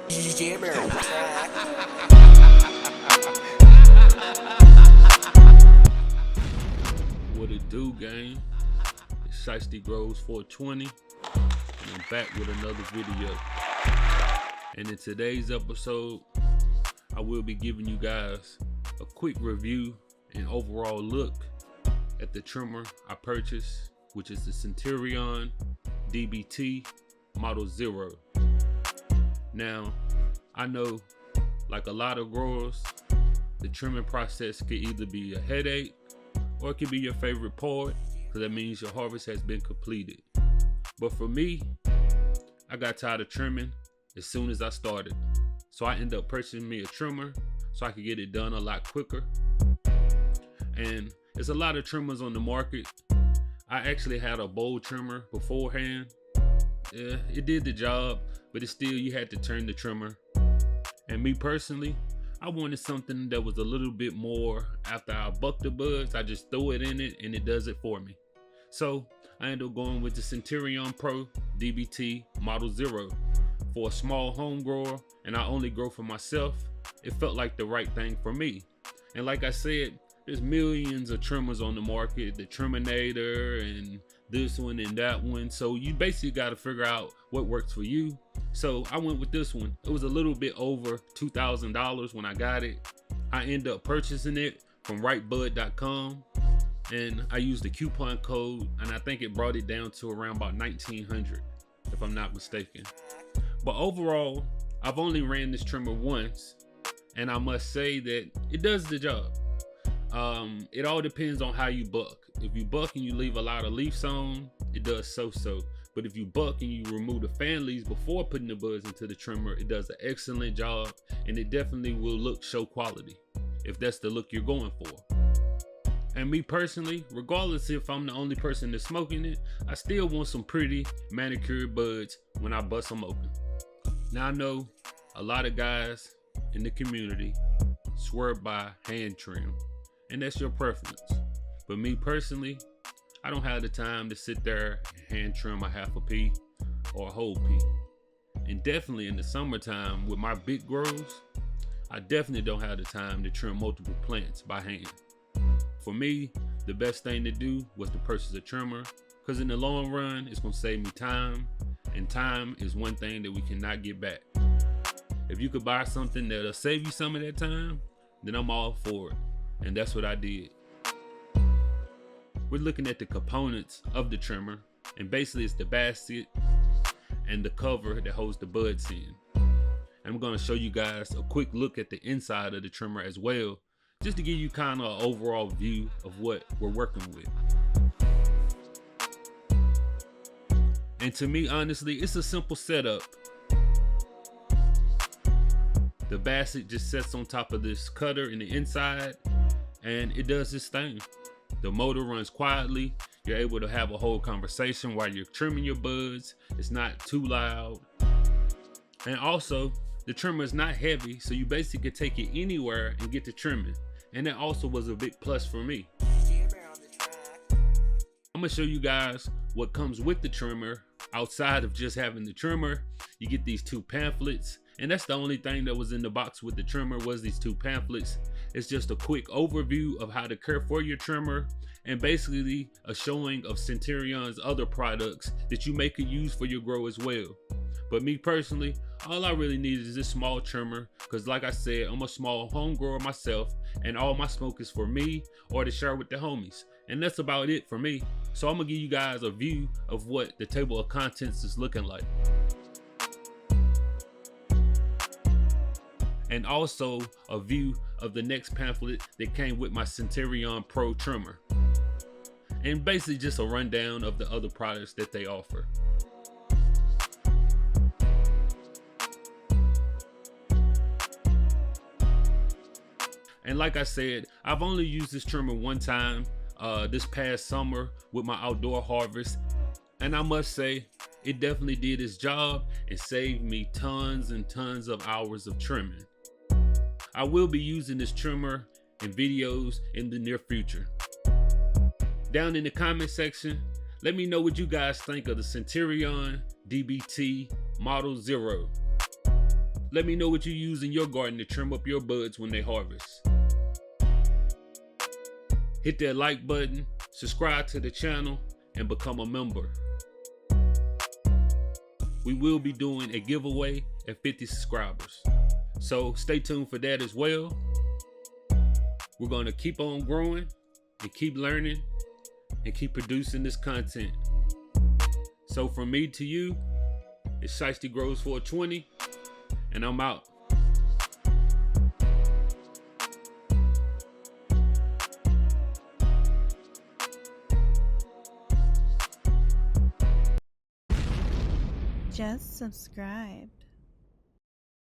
What it do, gang? It's Shiesty Grows 420, and I'm back with another video. And in today's episode, I will be giving you guys a quick review and overall look at the trimmer I purchased, which is the Centurion DBT Model 0. Now, I know, like a lot of growers, the trimming process could either be a headache or it could be your favorite part, because that means your harvest has been completed. But for me, I got tired of trimming as soon as I started. So I ended up purchasing me a trimmer so I could get it done a lot quicker. And there's a lot of trimmers on the market. I actually had a bowl trimmer beforehand. Yeah, it did the job, but it's still, you had to turn the trimmer. And me personally, I wanted something that was a little bit more, after I buck the buds, I just throw it in it and it does it for me. So I ended up going with the CenturionPro DBT Model 0. For a small home grower, and I only grow for myself, it felt like the right thing for me. And like I said, there's millions of trimmers on the market, the Triminator and this one and that one. So you basically got to figure out what works for you. So I went with this one. It was a little bit over $2,000 when I got it. I ended up purchasing it from rightbud.com, and I used the coupon code, and I think it brought it down to around about $1,900, if I'm not mistaken. But overall, I've only ran this trimmer once, and I must say that it does the job. It all depends on how you buck. If you buck and you leave a lot of leaves on, it does so-so. But if you buck and you remove the fan leaves before putting the buds into the trimmer, it does an excellent job, and it definitely will show quality, if that's the look you're going for. And me personally, regardless if I'm the only person that's smoking it, I still want some pretty manicured buds when I bust them open. Now I know a lot of guys in the community swear by hand trim, and that's your preference. But me personally, I don't have the time to sit there and hand trim a half a pea or a whole pea. And definitely in the summertime with my big grows, I definitely don't have the time to trim multiple plants by hand. For me, the best thing to do was to purchase a trimmer, because in the long run, it's gonna save me time, and time is one thing that we cannot get back. If you could buy something that'll save you some of that time, then I'm all for it. And that's what I did. We're looking at the components of the trimmer, and basically it's the basket and the cover that holds the buds in. And I'm gonna show you guys a quick look at the inside of the trimmer as well, just to give you kind of an overall view of what we're working with. And to me, honestly, it's a simple setup. The basket just sits on top of this cutter in the inside, and it does this thing. The motor runs quietly. You're able to have a whole conversation while you're trimming your buds. It's not too loud. And also, the trimmer is not heavy, so you basically can take it anywhere and get to trimming. And that also was a big plus for me. I'm gonna show you guys what comes with the trimmer. Outside of just having the trimmer, you get these two pamphlets, and that's the only thing that was in the box with the trimmer, was these two pamphlets. It's just a quick overview of how to care for your trimmer, and basically a showing of Centurion's other products that you may could use for your grow as well. But me personally, all I really need is this small trimmer, because like I said, I'm a small home grower myself, and all my smoke is for me or to share with the homies. And that's about it for me. So I'm gonna give you guys a view of what the table of contents is looking like. And also a view of the next pamphlet that came with my CenturionPro trimmer. And basically just a rundown of the other products that they offer. And like I said, I've only used this trimmer one time this past summer with my outdoor harvest. And I must say, it definitely did its job and saved me tons and tons of hours of trimming. I will be using this trimmer in videos in the near future. Down in the comment section, let me know what you guys think of the Centurion DBT Model 0. Let me know what you use in your garden to trim up your buds when they harvest. Hit that like button, subscribe to the channel, and become a member. We will be doing a giveaway at 50 subscribers. So stay tuned for that as well. We're going to keep on growing and keep learning and keep producing this content. So from me to you, it's Shiesty Grows 420, and I'm out. Just subscribed.